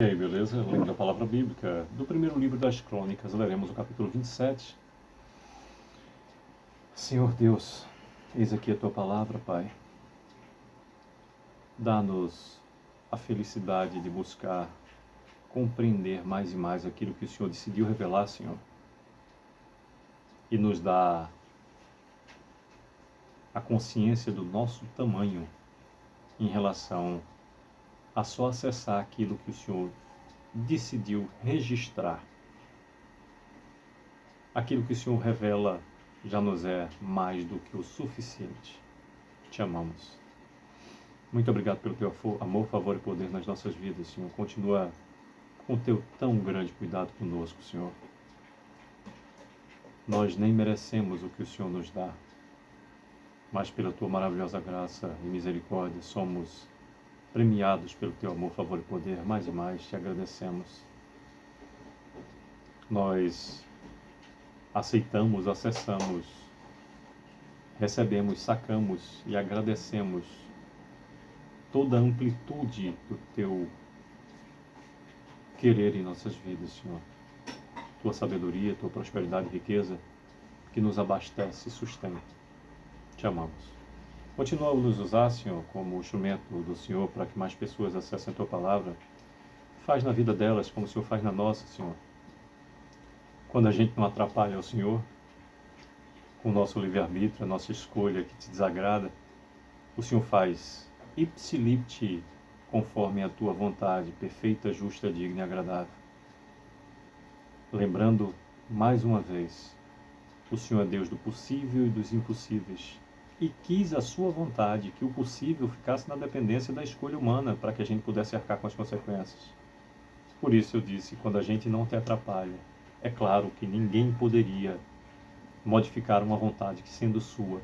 E aí, beleza? Lendo a palavra bíblica do primeiro livro das Crônicas, leremos o capítulo 27. Senhor Deus, eis aqui a tua palavra, Pai. Dá-nos a felicidade de buscar compreender mais e mais aquilo que o Senhor decidiu revelar, Senhor. E nos dá a consciência do nosso tamanho em relação a só acessar aquilo que o Senhor decidiu registrar. Aquilo que o Senhor revela já nos é mais do que o suficiente. Te amamos. Muito obrigado pelo teu amor, favor e poder nas nossas vidas, Senhor. Continua com o teu tão grande cuidado conosco, Senhor. Nós nem merecemos o que o Senhor nos dá, mas pela tua maravilhosa graça e misericórdia somos premiados pelo teu amor, favor e poder. Mais e mais te agradecemos. Nós aceitamos, acessamos, recebemos, sacamos e agradecemos toda a amplitude do teu querer em nossas vidas, Senhor. Tua sabedoria, tua prosperidade e riqueza que nos abastece e sustenta. Te amamos. Continua a nos usar, Senhor, como instrumento do Senhor para que mais pessoas acessem a tua palavra. Faz na vida delas como o Senhor faz na nossa, Senhor. Quando a gente não atrapalha o Senhor, com o nosso livre-arbítrio, a nossa escolha que te desagrada, o Senhor faz ipsilipti conforme a tua vontade, perfeita, justa, digna e agradável. Lembrando, mais uma vez, o Senhor é Deus do possível e dos impossíveis, e quis a sua vontade que o possível ficasse na dependência da escolha humana para que a gente pudesse arcar com as consequências. Por isso eu disse, quando a gente não te atrapalha, é claro que ninguém poderia modificar uma vontade que, sendo sua,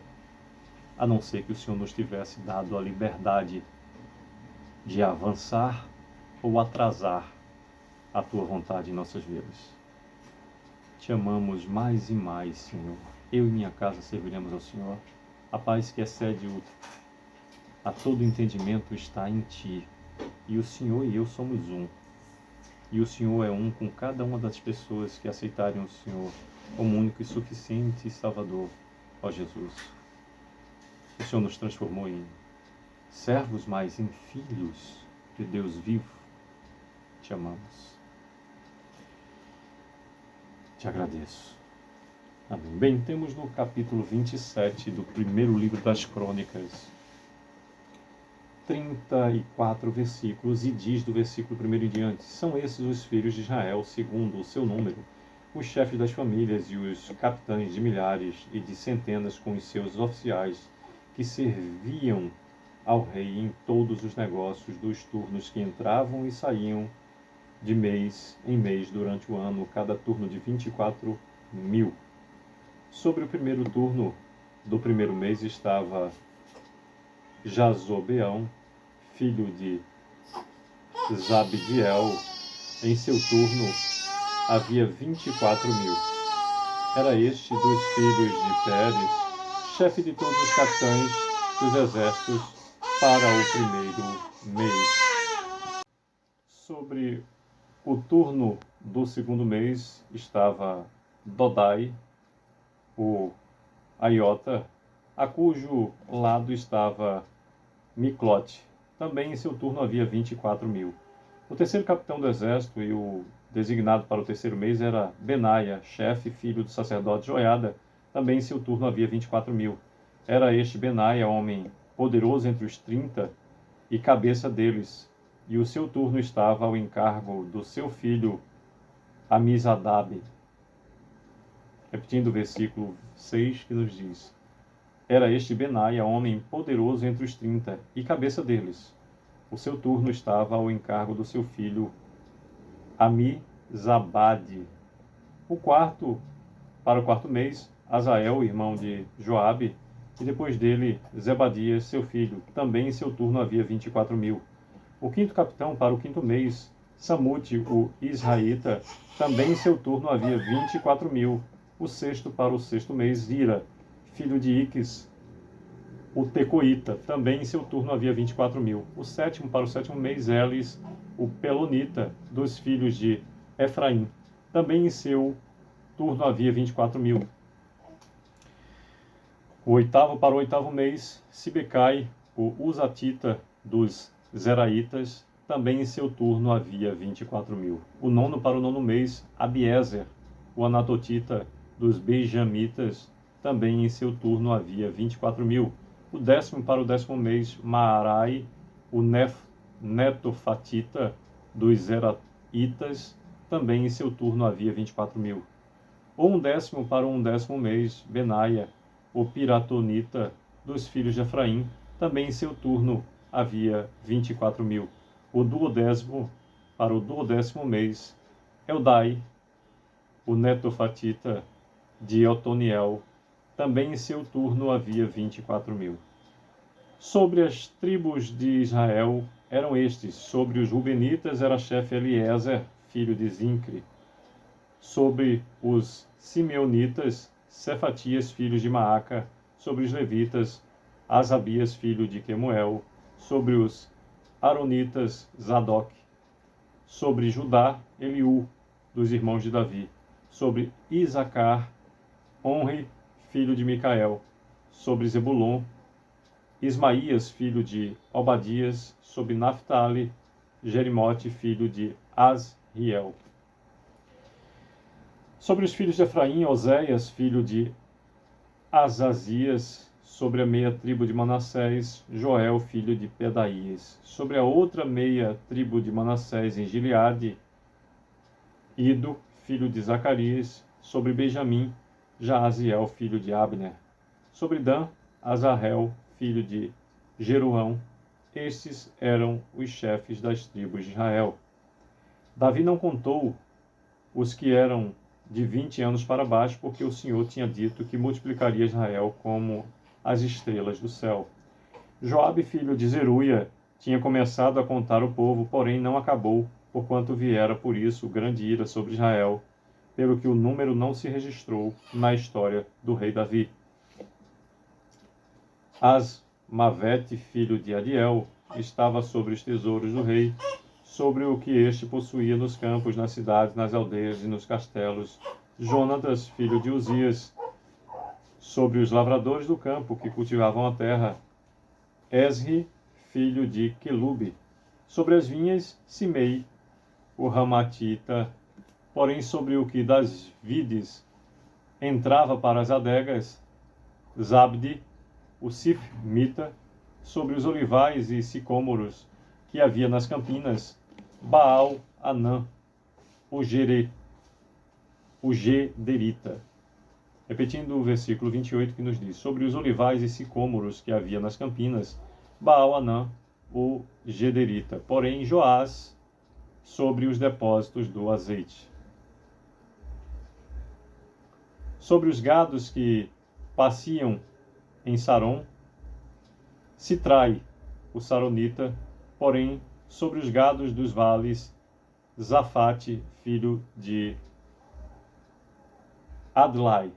a não ser que o Senhor nos tivesse dado a liberdade de avançar ou atrasar a tua vontade em nossas vidas. Te amamos mais e mais, Senhor. Eu e minha casa serviremos ao Senhor. A paz que excede a todo entendimento está em Ti. E o Senhor e eu somos um. E o Senhor é um com cada uma das pessoas que aceitarem o Senhor como único e suficiente Salvador, ó Jesus. O Senhor nos transformou em servos, mas em filhos de Deus vivo. Te amamos. Te agradeço. Amém. Bem, temos no capítulo 27 do primeiro livro das Crônicas 34 versículos, e diz do versículo 1 em diante: são esses os filhos de Israel, segundo o seu número, os chefes das famílias e os capitães de milhares e de centenas com os seus oficiais, que serviam ao rei em todos os negócios dos turnos que entravam e saíam de mês em mês durante o ano, cada turno de 24.000. Sobre o primeiro turno do primeiro mês estava Jazobeão, filho de Zabdiel. Em seu turno havia 24.000. Era este dos filhos de Pérez, chefe de todos os capitães dos exércitos para o primeiro mês. Sobre o turno do segundo mês estava Dodai, o Aiota, a cujo lado estava Miclote. Também em seu turno havia 24.000. O terceiro capitão do exército e o designado para o terceiro mês era Benaia, chefe, filho do sacerdote Joiada. Também em seu turno havia 24.000. Era este Benaia, homem poderoso entre os 30 e cabeça deles, e o seu turno estava ao encargo do seu filho Amizadabe. Repetindo o versículo 6 que nos diz: era este Benaia, homem poderoso entre os 30 e cabeça deles. O seu turno estava ao encargo do seu filho Amizabade. Para o quarto mês, Azael, irmão de Joabe, e depois dele Zebadias, seu filho. Também em seu turno havia 24.000. O quinto capitão para o quinto mês, Samute, o israelita. Também em seu turno havia 24.000. O sexto para o sexto mês, Ira, filho de Iques, o Tecoíta, também em seu turno havia 24.000. O sétimo, para o sétimo mês, Elis, o Pelonita, dos filhos de Efraim, também em seu turno havia 24.000. O oitavo, para o oitavo mês, Sibecai, o Uzatita, dos Zeraitas, também em seu turno havia 24.000. O nono, para o nono mês, Abiezer, o Anatotita, dos Benjamitas, também em seu turno havia 24.000. O décimo, para o décimo mês, Maarai, o Netofatita, dos Zeraitas, também em seu turno havia 24.000. O undécimo, para o undécimo mês, Benaia, o Piratonita, dos filhos de Efraim, também em seu turno havia 24.000. O duodécimo, para o duodécimo mês, Eldai, o Netofatita, de Otoniel, também em seu turno havia 24.000. Sobre as tribos de Israel eram estes: sobre os Rubenitas era chefe Eliezer, filho de Zincre; sobre os Simeonitas, Cefatias, filho de Maaca; sobre os levitas, Asabias, filho de Quemuel; sobre os Aronitas, Zadok; sobre Judá, Eliú, dos irmãos de Davi; sobre Isacar, Onri, filho de Micael; sobre Zebulon, Ismaías, filho de Obadias; sobre Naphtali, Jerimote, filho de Asriel; sobre os filhos de Efraim, Oséias, filho de Azazias; sobre a meia tribo de Manassés, Joel, filho de Pedaías; sobre a outra meia tribo de Manassés em Gileade, Ido, filho de Zacarias; sobre Benjamim, Jaaziel, filho de Abner; sobre Dan, Azarel, filho de Jeruão. Estes eram os chefes das tribos de Israel. Davi não contou os que eram de 20 anos para baixo, porque o Senhor tinha dito que multiplicaria Israel como as estrelas do céu. Joabe, filho de Zeruia, tinha começado a contar o povo, porém não acabou, porquanto viera por isso grande ira sobre Israel, pelo que o número não se registrou na história do rei Davi. Asmavete, filho de Adiel, estava sobre os tesouros do rei, sobre o que este possuía nos campos, nas cidades, nas aldeias e nos castelos. Jonatas, filho de Uzias, sobre os lavradores do campo que cultivavam a terra. Esri, filho de Quelube, sobre as vinhas, Simei, o Ramatita, porém sobre o que das vides entrava para as adegas, Zabdi, o Sifmita, sobre os olivais e sicômoros que havia nas campinas, Baal Anã, o Gederita. Repetindo o versículo 28 que nos diz: sobre os olivais e sicômoros que havia nas campinas, Baal Anã, o Gederita. Porém, Joás, sobre os depósitos do azeite. Sobre os gados que pasciam em Saron, Sitrai, o Saronita. Porém, sobre os gados dos vales, Zafate, filho de Adlai.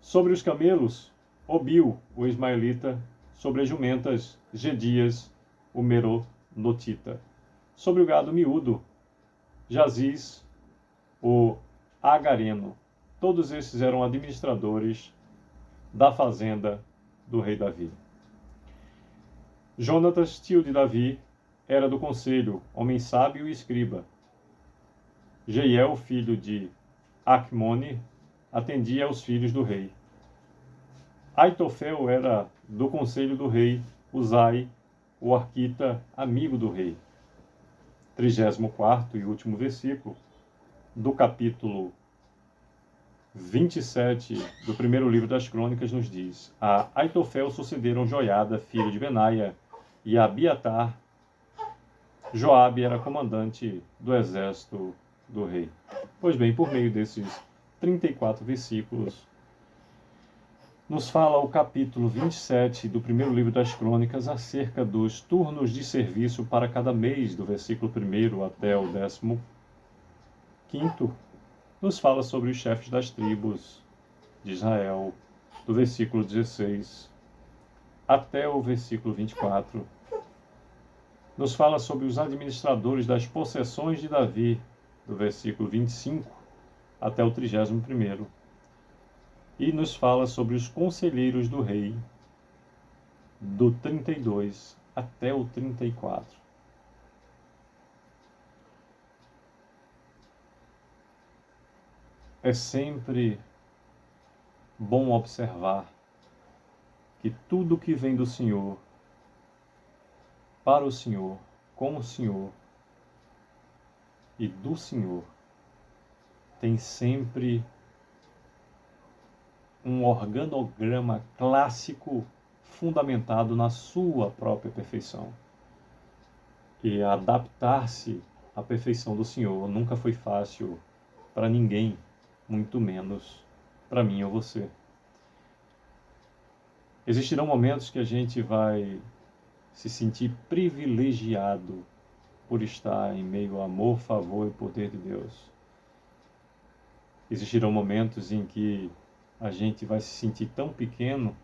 Sobre os camelos, Obil, o Ismaelita; sobre as jumentas, Gedias, o Meronotita; sobre o gado miúdo, Jaziz, o Agareno. Todos esses eram administradores da fazenda do rei Davi. Jonatas, tio de Davi, era do conselho, homem sábio e escriba. Jeiel, filho de Acmone, atendia aos filhos do rei. Aitofel era do conselho do rei. Uzai, o arquita, amigo do rei. 34º e último versículo do capítulo 27 do primeiro livro das Crônicas nos diz: a Aitofel sucederam Joiada, filho de Benaia, e a Abiatar. Joabe era comandante do exército do rei. Pois bem, por meio desses 34 versículos, nos fala o capítulo 27 do primeiro livro das Crônicas acerca dos turnos de serviço para cada mês, do versículo 1 até o 15º. Nos fala sobre os chefes das tribos de Israel, do versículo 16 até o versículo 24, nos fala sobre os administradores das possessões de Davi, do versículo 25 até o 31º, e nos fala sobre os conselheiros do rei, do 32 até o 34. É sempre bom observar que tudo que vem do Senhor, para o Senhor, com o Senhor e do Senhor, tem sempre um organograma clássico fundamentado na sua própria perfeição. E adaptar-se à perfeição do Senhor nunca foi fácil para ninguém, muito menos para mim ou você. Existirão momentos que a gente vai se sentir privilegiado por estar em meio ao amor, favor e poder de Deus. Existirão momentos em que a gente vai se sentir tão pequeno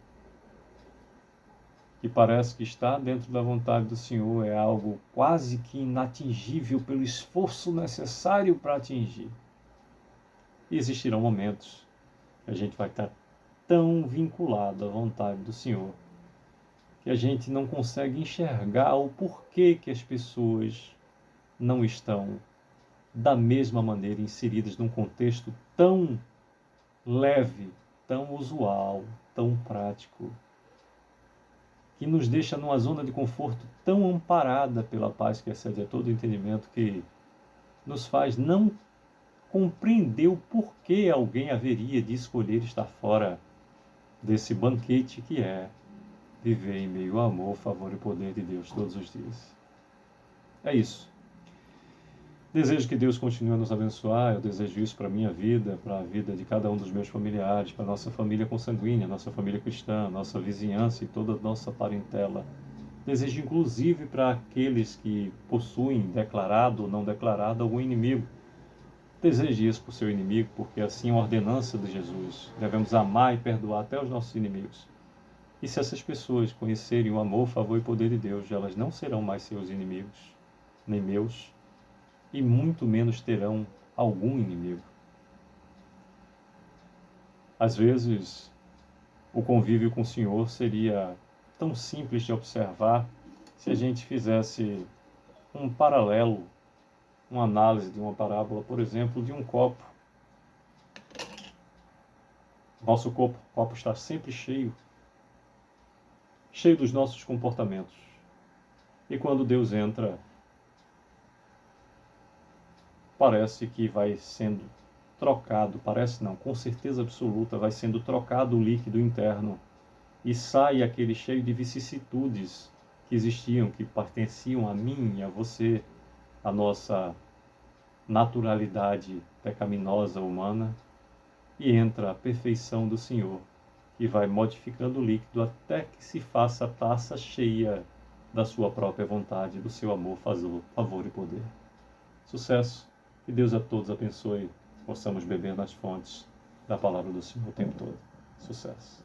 que parece que estar dentro da vontade do Senhor é algo quase que inatingível pelo esforço necessário para atingir. E existirão momentos que a gente vai estar tão vinculado à vontade do Senhor que a gente não consegue enxergar o porquê que as pessoas não estão da mesma maneira inseridas num contexto tão leve, tão usual, tão prático, que nos deixa numa zona de conforto tão amparada pela paz que excede a todo entendimento, que nos faz não compreender o porquê alguém haveria de escolher estar fora desse banquete que é viver em meio ao amor, favor e poder de Deus todos os dias. É isso. Desejo que Deus continue a nos abençoar. Eu desejo isso para a minha vida, para a vida de cada um dos meus familiares, para a nossa família consanguínea, nossa família cristã, nossa vizinhança e toda a nossa parentela. Desejo inclusive para aqueles que possuem declarado ou não declarado algum inimigo. Deseje isso para o seu inimigo, porque assim é a ordenança de Jesus. Devemos amar e perdoar até os nossos inimigos. E se essas pessoas conhecerem o amor, favor e poder de Deus, elas não serão mais seus inimigos, nem meus, e muito menos terão algum inimigo. Às vezes, o convívio com o Senhor seria tão simples de observar se a gente fizesse um paralelo, uma análise de uma parábola, por exemplo, de um copo. Nosso copo está sempre cheio dos nossos comportamentos. E quando Deus entra, parece que vai sendo trocado, parece não, com certeza absoluta, vai sendo trocado o líquido interno e sai aquele cheio de vicissitudes que existiam, que pertenciam a mim e a você, a nossa naturalidade pecaminosa humana, e entra a perfeição do Senhor, que vai modificando o líquido até que se faça a taça cheia da sua própria vontade, do seu amor, favor e poder. Sucesso! Que Deus a todos abençoe, possamos beber nas fontes da palavra do Senhor o tempo todo. Sucesso!